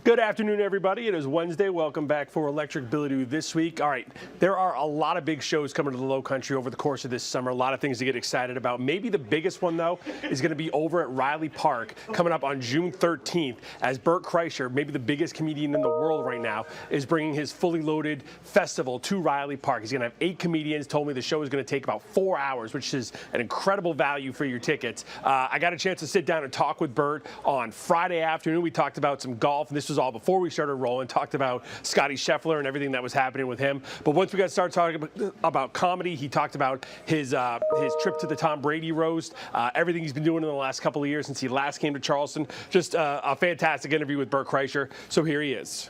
Good afternoon, everybody. It is Wednesday. Welcome back for Electric Bilodeau this week. All right, there are a lot of big shows coming to the Low Country over the course of this summer. A lot of things to get excited about. Maybe the biggest one, though, is going to be over at Riley Park coming up on June 13th as Bert Kreischer, maybe the biggest comedian in the world right now, is bringing his fully loaded festival to Riley Park. He's going to have 8 comedians. Told me the show is going to take about 4 hours, which is an incredible value for your tickets. I got a chance to sit down and talk with Bert on Friday afternoon. We talked about some golf, and this was all before we started rolling. Talked about Scotty Scheffler and everything that was happening with him. But once we got started talking about comedy, he talked about his trip to the Tom Brady roast, everything he's been doing in the last couple of years since he last came to Charleston. Just a fantastic interview with Bert Kreischer. So here he is.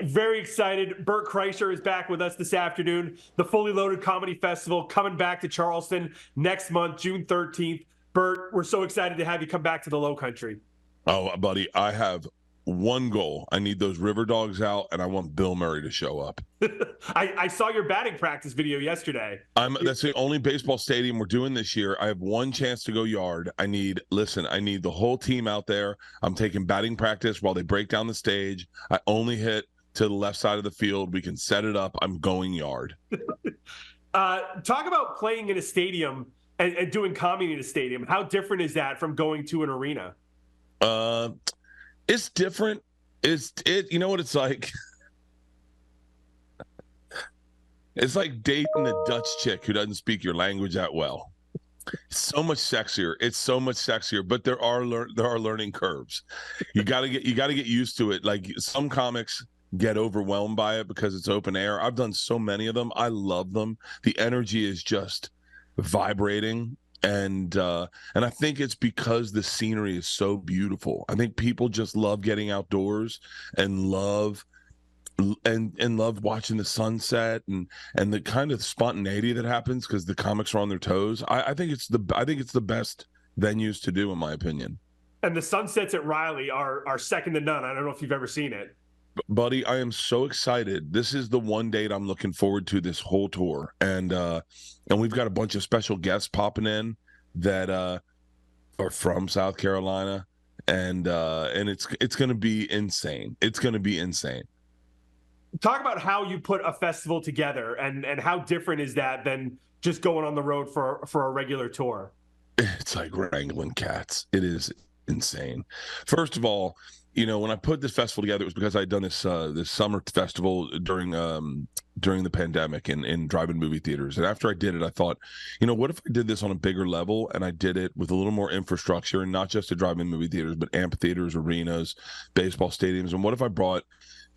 Very excited. Bert Kreischer is back with us this afternoon. The Fully Loaded Comedy Festival coming back to Charleston next month, June 13th. Bert, we're so excited to have you come back to the Low Country. Oh, buddy, I have one goal. I need those river dogs out, and I want Bill Murray to show up. I saw your batting practice video yesterday. That's the only baseball stadium we're doing this year. I have one chance to go yard. I need the whole team out there. I'm taking batting practice while they break down the stage. I only hit to the left side of the field. We can set it up. I'm going yard. Talk about playing in a stadium and doing comedy in a stadium. How different is that from going to an arena? It's different. You know what it's like? It's like dating a Dutch chick who doesn't speak your language that well. It's so much sexier. It's so much sexier, but there are learning curves. You got to get used to it. Like some comics get overwhelmed by it because it's open air. I've done so many of them. I love them. The energy is just vibrating. And I think it's because the scenery is so beautiful. I think people just love getting outdoors and love watching the sunset and the kind of spontaneity that happens because the comics are on their toes. I think it's the best venues to do, in my opinion. And the sunsets at Riley are second to none. I don't know if you've ever seen it. Buddy, I am so excited. This is the one date I'm looking forward to this whole tour. And we've got a bunch of special guests popping in that are from South Carolina. And it's going to be insane. It's going to be insane. Talk about how you put a festival together and how different is that than just going on the road for a regular tour? It's like wrangling cats. It is insane. First of all, when I put this festival together, it was because I'd done this summer festival during the pandemic in drive-in movie theaters. And after I did it, I thought, what if I did this on a bigger level and I did it with a little more infrastructure and not just the drive-in movie theaters, but amphitheaters, arenas, baseball stadiums. And what if I brought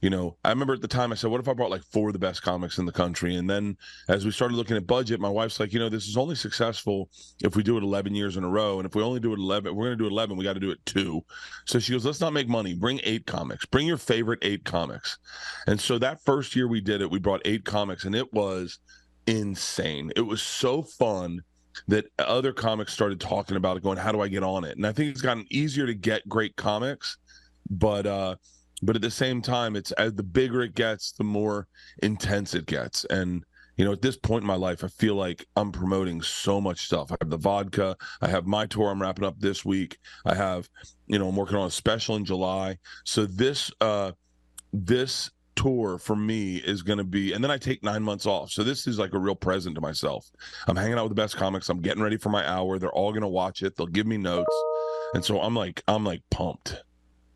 I remember at the time I said, what if I brought like 4 of the best comics in the country? And then as we started looking at budget, my wife's like, this is only successful if we do it 11 years in a row. And if we only do it 11, we're going to do 11, we got to do it 2. So she goes, let's not make money. Bring 8 comics. Bring your favorite 8 comics. And so that first year we did it, we brought 8 comics, and it was insane. It was so fun that other comics started talking about it, going, how do I get on it? And I think it's gotten easier to get great comics, but at the same time, it's as the bigger it gets, the more intense it gets. And, at this point in my life, I feel like I'm promoting so much stuff. I have the vodka. I have my tour I'm wrapping up this week. I have, I'm working on a special in July. So this tour for me is going to be, and then I take 9 months off. So this is like a real present to myself. I'm hanging out with the best comics. I'm getting ready for my hour. They're all going to watch it. They'll give me notes. And so I'm like pumped.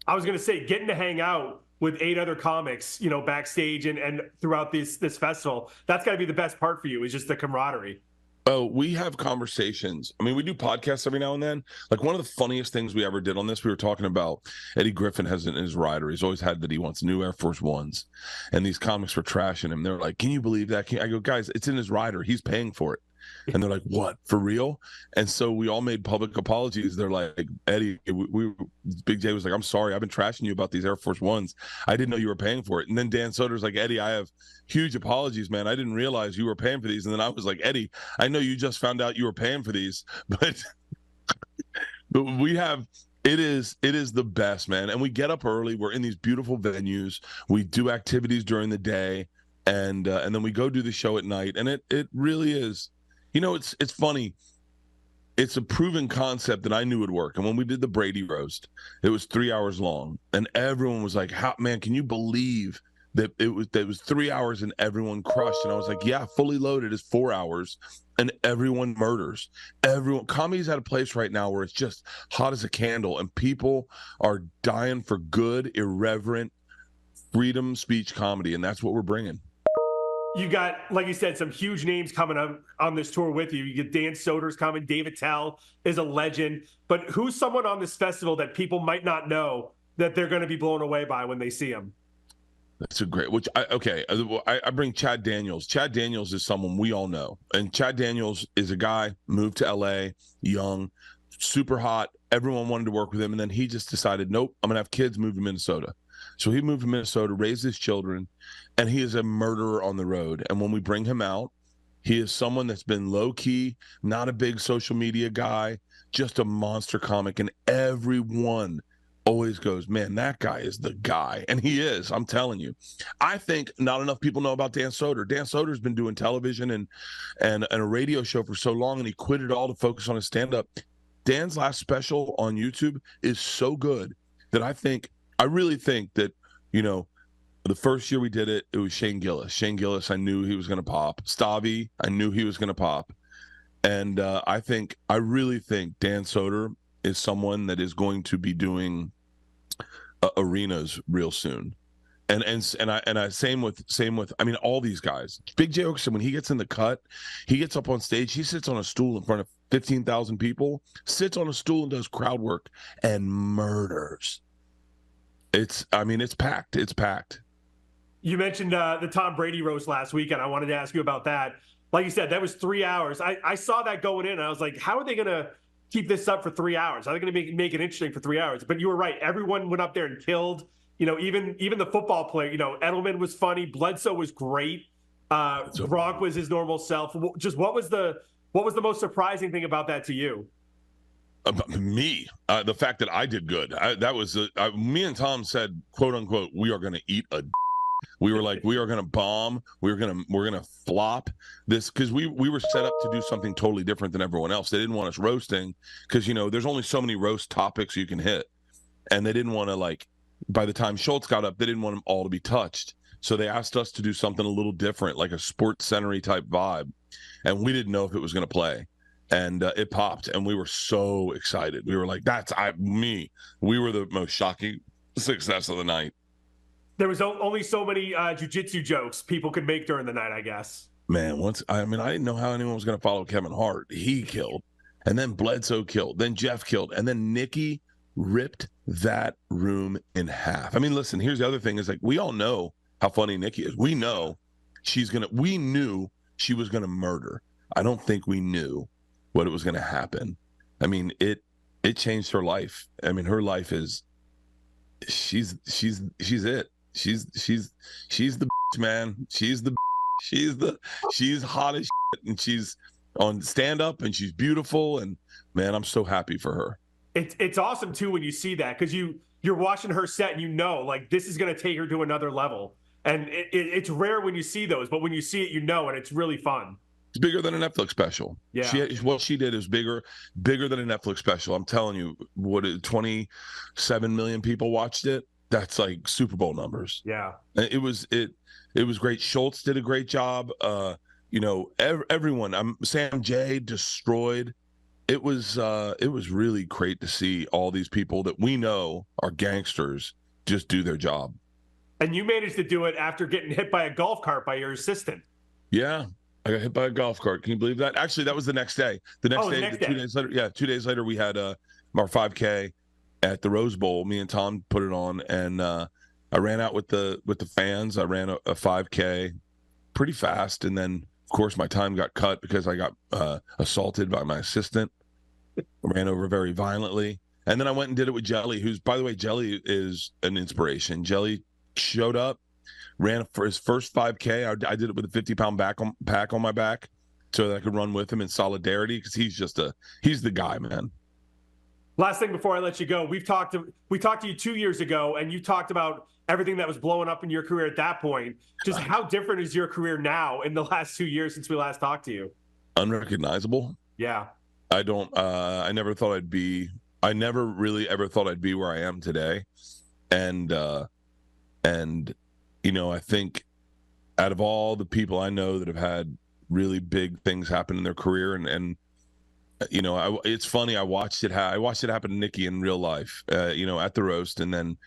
I was going to say, getting to hang out with 8 other comics, backstage and throughout this festival, that's got to be the best part for you, is just the camaraderie. Oh, we have conversations. I mean, we do podcasts every now and then. Like one of the funniest things we ever did on this, we were talking about Eddie Griffin has in his rider. He's always had that he wants new Air Force Ones. And these comics were trashing him. They're like, can you believe that? I go, guys, it's in his rider. He's paying for it. And they're like, what, for real? And so we all made public apologies. They're like, Eddie, Big J was like, I'm sorry, I've been trashing you about these Air Force Ones. I didn't know you were paying for it. And then Dan Soder's like, Eddie, I have huge apologies, man. I didn't realize you were paying for these. And then I was like, Eddie, I know you just found out you were paying for these, but we have, it is the best, man. And we get up early. We're in these beautiful venues. We do activities during the day, and then we go do the show at night. And it really is. It's funny. it's a proven concept that I knew would work. And when we did the Brady roast, it was 3 hours long, and everyone was like, "How, man, can you believe that it was 3 hours and everyone crushed?" And I was like, "Yeah, fully loaded is 4 hours, and everyone murders. Everyone, comedy's at a place right now where it's just hot as a candle, and people are dying for good, irreverent, freedom speech comedy, and that's what we're bringing." You got, like you said, some huge names coming up on this tour with you. You get Dan Soder's coming. David Tell is a legend. But who's someone on this festival that people might not know that they're going to be blown away by when they see him? That's a great. I bring Chad Daniels. Chad Daniels is someone we all know, and Chad Daniels is a guy moved to LA, young, super hot. Everyone wanted to work with him, and then he just decided, nope, I'm gonna have kids move to Minnesota. So he moved to Minnesota, raised his children, and he is a murderer on the road. And when we bring him out, he is someone that's been low key, not a big social media guy, just a monster comic, and everyone always goes, man, that guy is the guy. And he is, I'm telling you. I think not enough people know about Dan Soder. Dan Soder's been doing television and a radio show for so long, and he quit it all to focus on his stand-up. Dan's last special on YouTube is so good that I really think that, the first year we did it, it was Shane Gillis. Shane Gillis, I knew he was going to pop. Stavi, I knew he was going to pop. And I really think Dan Soder is someone that is going to be doing arenas real soon. And I same with I mean, all these guys. Big J Okerson, when he gets in the cut, he gets up on stage, he sits on a stool in front of 15,000 people, sits on a stool and does crowd work and murders. It's packed. It's packed. You mentioned the Tom Brady roast last week, and I wanted to ask you about that. Like you said, that was 3 hours. I saw that going in, and I was like, how are they going to keep this up for 3 hours? How are they going to make it interesting for 3 hours? But you were right. Everyone went up there and killed. Even the football player, Edelman was funny. Bledsoe was great. Gronk was his normal self. Just what was the most surprising thing about that to you? Me, the fact that I did good. Me and Tom said, quote unquote, we are going to eat a. We were like, we are going to bomb. We're going to flop this, because we were set up to do something totally different than everyone else. They didn't want us roasting because, there's only so many roast topics you can hit. And they didn't want to, by the time Schultz got up, they didn't want them all to be touched. So they asked us to do something a little different, like a sports center-y type vibe. And we didn't know if it was going to play. And it popped, and we were so excited. We were like, me. We were the most shocking success of the night. There was only so many jiu-jitsu jokes people could make during the night, I guess. Man, I didn't know how anyone was going to follow Kevin Hart. He killed, and then Bledsoe killed, then Jeff killed, and then Nikki ripped that room in half. I mean, listen, here's the other thing is, we all know how funny Nikki is. We know we knew she was going to murder. I don't think we knew what it was going to happen. I mean, it changed her life. I mean, her life is, she's it. She's the man. She's hot as shit, and she's on stand up, and she's beautiful, and man, I'm so happy for her. It's awesome too when you see that, because you're watching her set and this is going to take her to another level, and it's rare when you see those, but when you see it, and it's really fun. It's bigger than a Netflix special. Yeah. What she did is bigger than a Netflix special. I'm telling you, 27 million people watched it. That's like Super Bowl numbers. Yeah. It was great. Schultz did a great job. Everyone. Sam J destroyed. It was really great to see all these people that we know are gangsters just do their job. And you managed to do it after getting hit by a golf cart by your assistant. Yeah. I got hit by a golf cart. Can you believe that? Actually, that was the next day. The next day. 2 days later. Yeah, 2 days later, we had our 5K at the Rose Bowl. Me and Tom put it on, and I ran out with the fans. I ran a 5K pretty fast, and then of course my time got cut because I got assaulted by my assistant. I ran over very violently, and then I went and did it with Jelly, who's, by the way, Jelly is an inspiration. Jelly showed up, ran for his first 5K. I did it with a 50-pound pack on my back so that I could run with him in solidarity, because he's the guy, man. Last thing before I let you go, we talked to you 2 years ago, and you talked about everything that was blowing up in your career at that point. Just how different is your career now in the last 2 years since we last talked to you? Unrecognizable. Yeah. I don't. I never thought I'd be. I never really ever thought I'd be where I am today, and I think out of all the people I know that have had really big things happen in their career, and it's funny. I watched it happen to Nikki in real life. At the roast, and then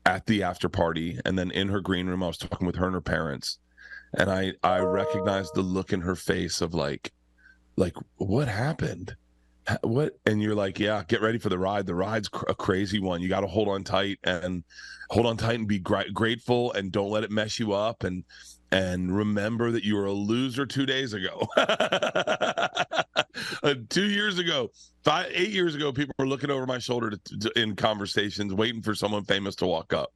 at the after party, and then in her green room, I was talking with her and her parents, and I recognized the look in her face of like what happened. What? And you're like, yeah, get ready for the ride. The ride's a crazy one. You got to hold on tight and be grateful, and don't let it mess you up. And remember that you were a loser 2 days ago. 2 years ago, 8 years ago, people were looking over my shoulder in conversations, waiting for someone famous to walk up.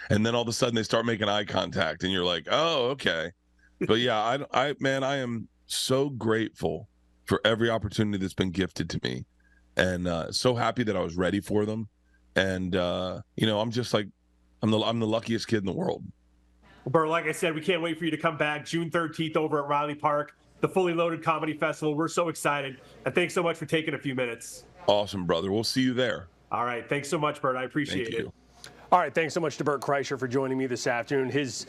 And then all of a sudden they start making eye contact, and you're like, oh, okay. But yeah, I am so grateful for every opportunity that's been gifted to me, and so happy that I was ready for them. And I'm just like, I'm the luckiest kid in the world. Well, Bert, like I said, we can't wait for you to come back June 13th over at Riley Park, the Fully Loaded Comedy Festival. We're so excited, and thanks so much for taking a few minutes. Awesome, brother. We'll see you there. All right, thanks so much, Bert. I appreciate Thank it. you. All right, thanks so much to Bert Kreischer for joining me this afternoon. His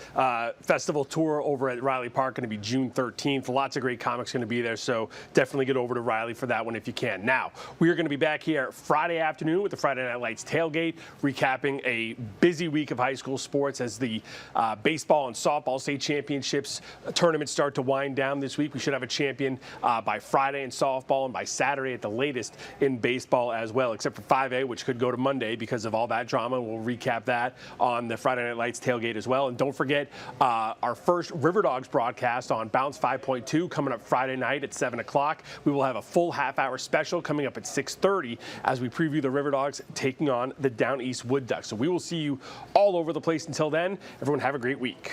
festival tour over at Riley Park going to be June 13th. Lots of great comics going to be there, so definitely get over to Riley for that one if you can. Now, we are going to be back here Friday afternoon with the Friday Night Lights tailgate, recapping a busy week of high school sports as the baseball and softball state championships tournaments start to wind down this week. We should have a champion by Friday in softball and by Saturday at the latest in baseball as well, except for 5A, which could go to Monday because of all that drama. We'll recap that on the Friday Night Lights tailgate as well. And don't forget our first River Dogs broadcast on Bounce 5.2 coming up Friday night at 7 o'clock. We will have a full half-hour special coming up at 6:30 as we preview the River Dogs taking on the Down East Wood Ducks. So we will see you all over the place until then. Everyone have a great week.